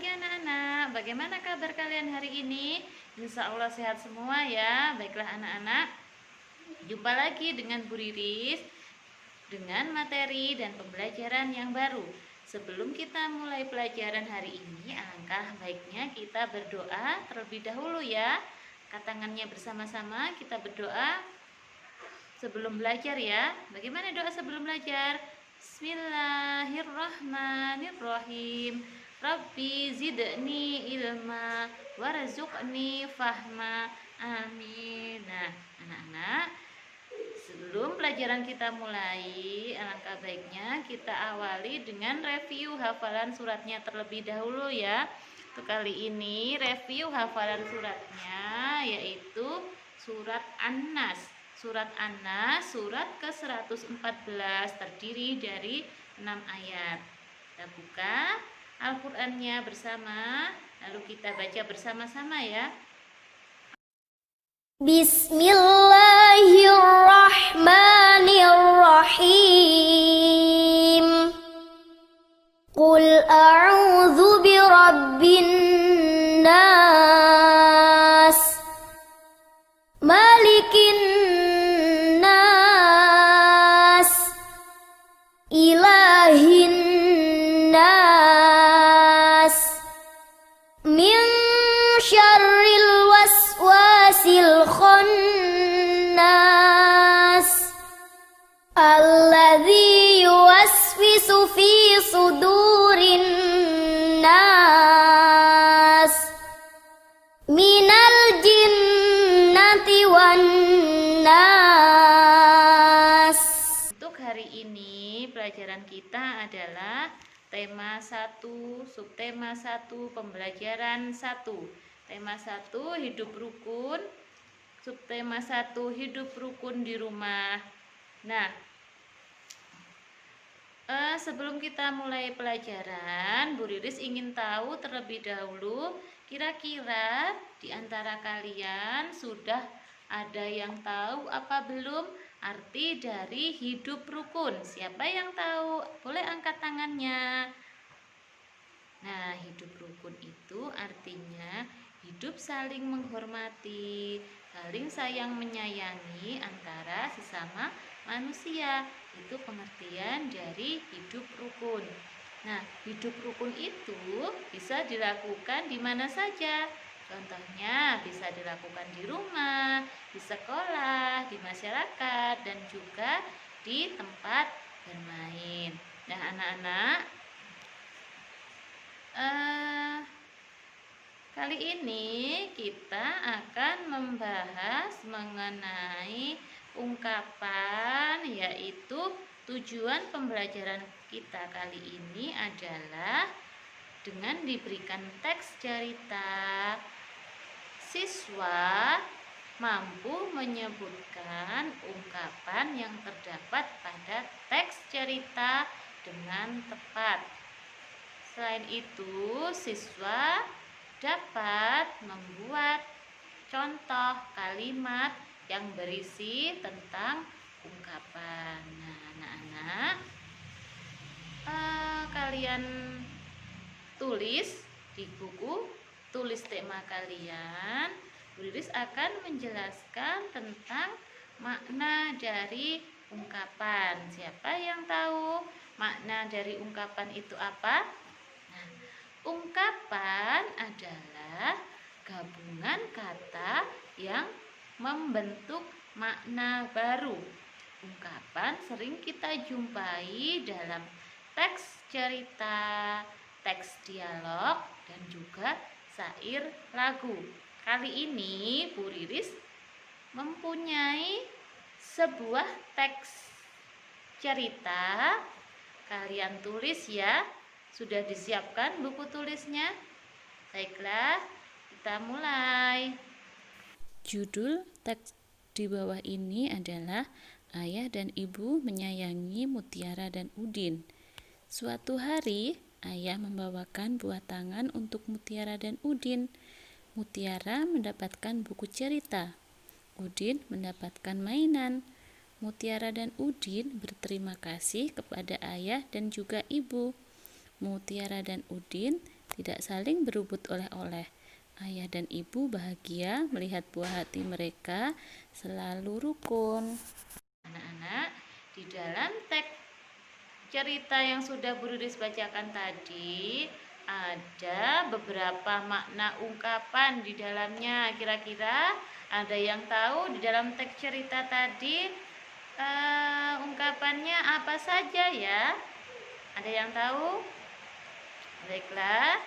pagi anak-anak, bagaimana kabar kalian hari ini? Insya Allah sehat semua ya. Baiklah anak-anak, jumpa lagi dengan Bu Riris dengan materi dan pembelajaran yang baru. Sebelum kita mulai pelajaran hari ini, alangkah baiknya kita berdoa terlebih dahulu ya. Angkat tangannya bersama-sama, kita berdoa sebelum belajar ya. Bagaimana doa sebelum belajar? Bismillahirrahmanirrahim. Rabbi zidni ilma warzuqni fahma. Amin. Nah, anak-anak, sebelum pelajaran kita mulai, alangkah baiknya kita awali dengan review hafalan suratnya terlebih dahulu ya. Untuk kali ini review hafalan suratnya yaitu surat An-Nas. Surat An-Nas, surat ke-114, terdiri dari 6 ayat. Kita buka Al-Qur'annya bersama, lalu kita baca bersama-sama ya. Bismillahirrahmanirrahim. Qul a'udzu birabbin nas, malikin nas, ilahin nas, min syarril waswasil khannas, alladzi yuwaswisu fi sudurin nas, minal jinnati wan nas. Untuk hari ini pelajaran kita adalah tema 1, subtema 1, pembelajaran 1. Tema 1 hidup rukun, subtema 1 hidup rukun di rumah. Nah, sebelum kita mulai pelajaran, Bu Riris ingin tahu terlebih dahulu, kira-kira di antara kalian sudah ada yang tahu apa belum arti dari hidup rukun? Siapa yang tahu? Boleh angkat tangannya. Nah, hidup rukun itu artinya hidup saling menghormati, saling sayang menyayangi antara sesama manusia. Itu pengertian dari hidup rukun. Nah, hidup rukun itu bisa dilakukan di mana saja. Contohnya bisa dilakukan di rumah, di sekolah, di masyarakat, dan juga di tempat bermain. Nah, anak-anak, kali ini kita akan membahas mengenai ungkapan, yaitu tujuan pembelajaran kita kali ini adalah dengan diberikan teks cerita, siswa mampu menyebutkan ungkapan yang terdapat pada teks cerita dengan tepat. Selain itu, siswa dapat membuat contoh kalimat yang berisi tentang ungkapan. Nah, anak-anak, kalian tulis di buku, tulis tema kalian. Bu Riris akan menjelaskan tentang makna dari ungkapan. Siapa yang tahu makna dari ungkapan itu apa? Nah, ungkapan adalah gabungan kata yang membentuk makna baru. Ungkapan sering kita jumpai dalam teks cerita, teks dialog, dan juga syair lagu. Kali ini Bu Riris mempunyai sebuah teks cerita. Kalian tulis ya. Sudah disiapkan buku tulisnya? Baiklah, kita mulai. Judul teks di bawah ini adalah Ayah dan Ibu Menyayangi Mutiara dan Udin. Suatu hari, ayah membawakan buah tangan untuk Mutiara dan Udin. Mutiara mendapatkan buku cerita. Udin mendapatkan mainan. Mutiara dan Udin berterima kasih kepada ayah dan juga ibu. Mutiara dan Udin tidak saling berebut oleh-oleh. Ayah dan ibu bahagia melihat buah hati mereka selalu rukun. Anak-anak, di dalam teks cerita yang sudah Bu Riris bacakan tadi ada beberapa makna ungkapan di dalamnya. Kira-kira ada yang tahu di dalam teks cerita tadi ungkapannya apa saja ya? Ada yang tahu? Baiklah,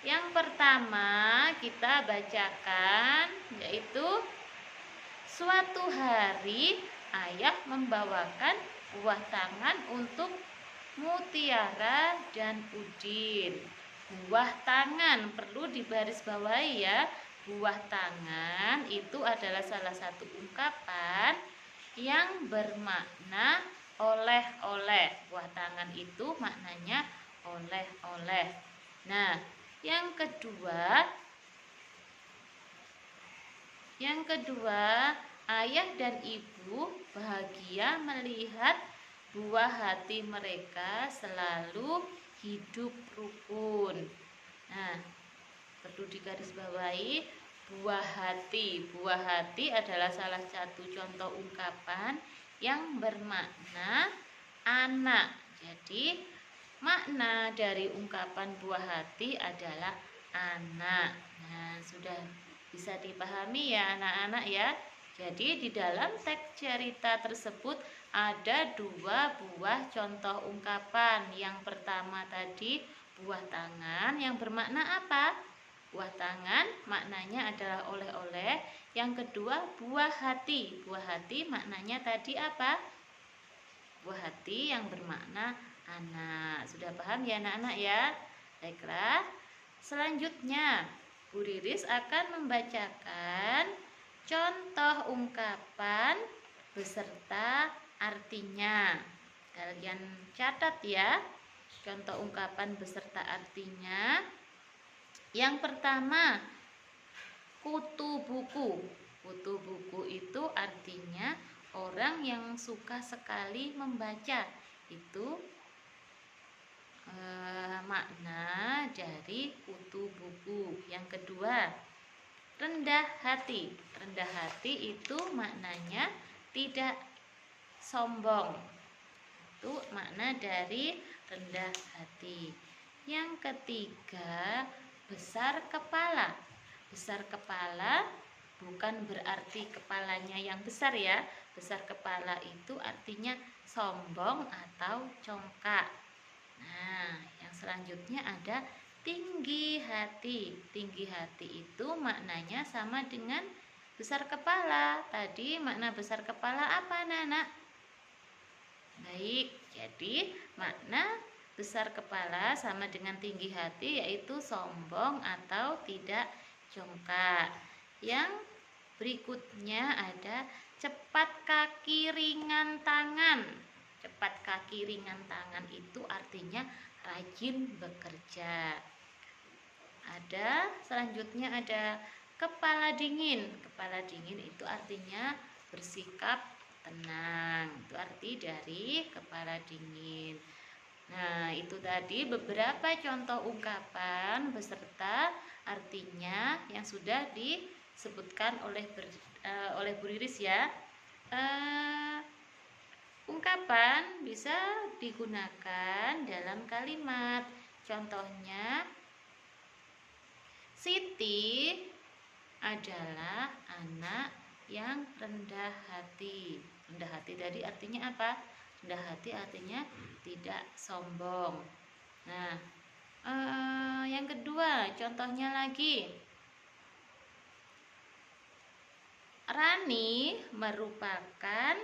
yang pertama kita bacakan yaitu suatu hari ayah membawakan buah tangan untuk Mutiara dan Udin. Buah tangan perlu digarisbawahi ya. Buah tangan itu adalah salah satu ungkapan yang bermakna oleh-oleh. Buah tangan itu maknanya oleh-oleh. Nah, yang kedua, ayah dan ibu bahagia melihat buah hati mereka selalu hidup rukun. Nah, perlu digarisbawahi buah hati. Buah hati adalah salah satu contoh ungkapan yang bermakna anak. Jadi, makna dari ungkapan buah hati adalah anak. Nah, sudah bisa dipahami ya anak-anak ya. Jadi di dalam teks cerita tersebut ada dua buah contoh ungkapan. Yang pertama tadi buah tangan yang bermakna apa? Buah tangan maknanya adalah oleh-oleh. Yang kedua buah hati. Buah hati maknanya tadi apa? Buah hati yang bermakna anak. Sudah paham ya anak-anak ya? Baiklah. Selanjutnya Bu Riris akan membacakan contoh ungkapan beserta artinya. Kalian catat ya, contoh ungkapan beserta artinya. Yang pertama, kutu buku. Kutu buku itu artinya orang yang suka sekali membaca. Itu makna dari kutu buku. Yang kedua, rendah hati. Rendah hati itu maknanya tidak sombong. Itu makna dari rendah hati. Yang ketiga, besar kepala. Besar kepala bukan berarti kepalanya yang besar ya. Besar kepala itu artinya sombong atau congkak. Nah, yang selanjutnya ada tinggi hati. Tinggi hati itu maknanya sama dengan besar kepala. Tadi makna besar kepala apa anak-anak? Baik, jadi makna besar kepala sama dengan tinggi hati yaitu sombong atau tidak congkak. Yang berikutnya ada cepat kaki ringan tangan. Cepat kaki ringan tangan itu artinya rajin bekerja. Selanjutnya ada kepala dingin. Kepala dingin itu artinya bersikap tenang. Itu arti dari kepala dingin. Nah, itu tadi beberapa contoh ungkapan beserta artinya yang sudah disebutkan oleh Bu Riris ya. Ungkapan bisa digunakan dalam kalimat. Contohnya, Siti adalah anak yang rendah hati. Rendah hati tadi artinya apa? Rendah hati artinya tidak sombong. Nah, yang kedua, contohnya lagi. Rani merupakan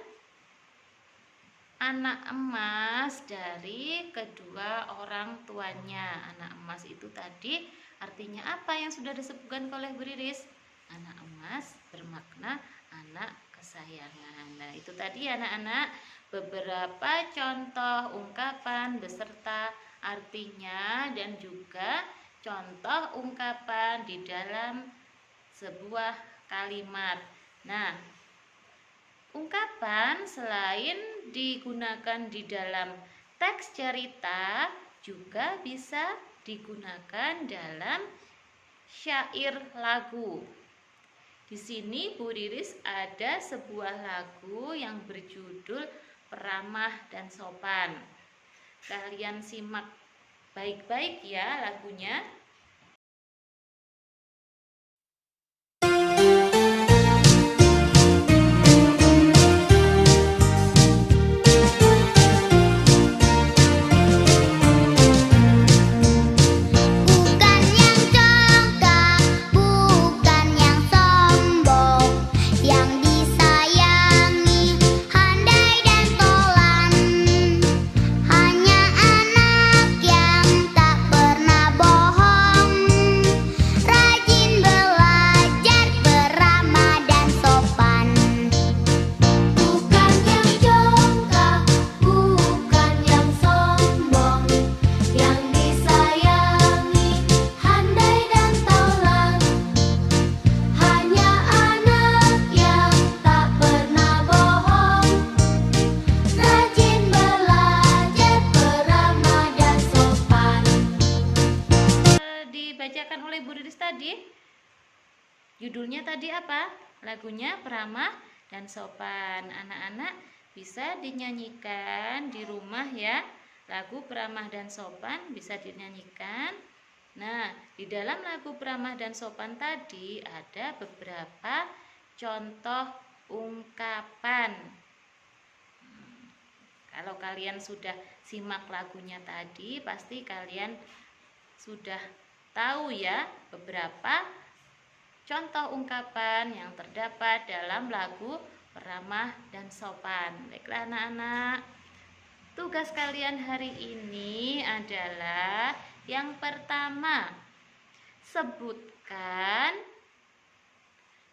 anak emas dari kedua orang tuanya. Anak emas itu tadi artinya apa yang sudah disebutkan oleh Bu Riris? Anak emas bermakna anak kesayangan. Nah, itu tadi anak-anak beberapa contoh ungkapan beserta artinya dan juga contoh ungkapan di dalam sebuah kalimat. Nah, ungkapan selain digunakan di dalam teks cerita juga bisa digunakan dalam syair lagu. Di sini Bu Riris ada sebuah lagu yang berjudul Peramah dan Sopan. Kalian simak baik-baik ya lagunya. Bukan yang congkak, bukan yang sombong, yang disayangi, handai dan tolan. Hanya anak yang tak pernah bohong, rajin belajar, beramah dan sopan. Bukan yang congkak, bukan yang sombong, yang disayangi, handai dan tolan. Hanya anak yang tak pernah bohong, rajin belajar, beramah dan sopan. Dibacakan oleh Bu Riris tadi. Judulnya tadi apa? Lagunya Peramah dan Sopan. Anak-anak bisa dinyanyikan di rumah ya. Lagu Peramah dan Sopan bisa dinyanyikan. Nah, di dalam lagu Peramah dan Sopan tadi ada beberapa contoh ungkapan. Kalau kalian sudah simak lagunya tadi, pasti kalian sudah tahu ya beberapa contoh ungkapan yang terdapat dalam lagu Peramah dan Sopan. Baiklah anak-anak, tugas kalian hari ini adalah yang pertama, sebutkan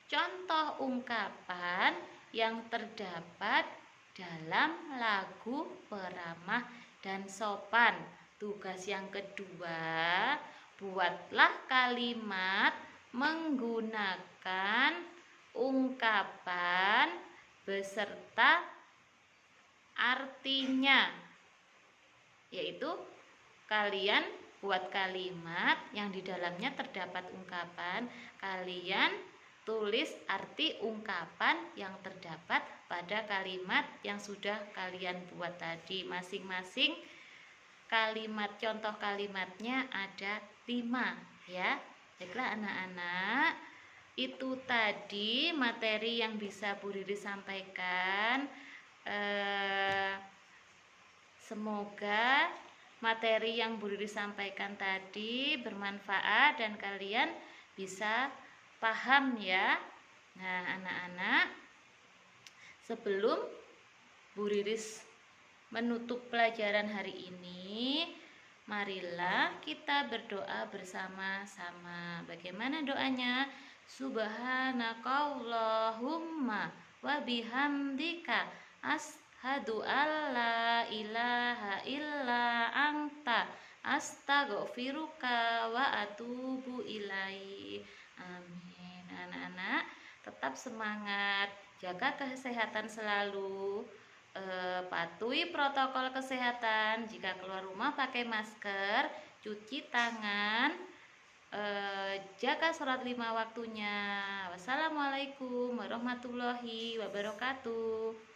contoh ungkapan yang terdapat dalam lagu Peramah dan Sopan. Tugas yang kedua, buatlah kalimat menggunakan ungkapan beserta artinya, yaitu kalian buat kalimat yang di dalamnya terdapat ungkapan, kalian tulis arti ungkapan yang terdapat pada kalimat yang sudah kalian buat tadi. Masing-masing kalimat, contoh kalimatnya ada 5 ya. Baiklah anak-anak, itu tadi materi yang bisa Bu Riris sampaikan. Semoga materi yang Bu Riris sampaikan tadi bermanfaat dan kalian bisa paham ya. Nah anak-anak, sebelum Bu Riris menutup pelajaran hari ini, marilah kita berdoa bersama-sama. Bagaimana doanya? Subhanakallahumma wa bihamdika asyhadu alla ilaha illa anta astaghfiruka wa atubu ilaik. Amin. Anak-anak tetap semangat, jaga kesehatan selalu, patuhi protokol kesehatan. Jika keluar rumah pakai masker, cuci tangan, jaga sholat 5 waktunya. Wassalamualaikum warahmatullahi wabarakatuh.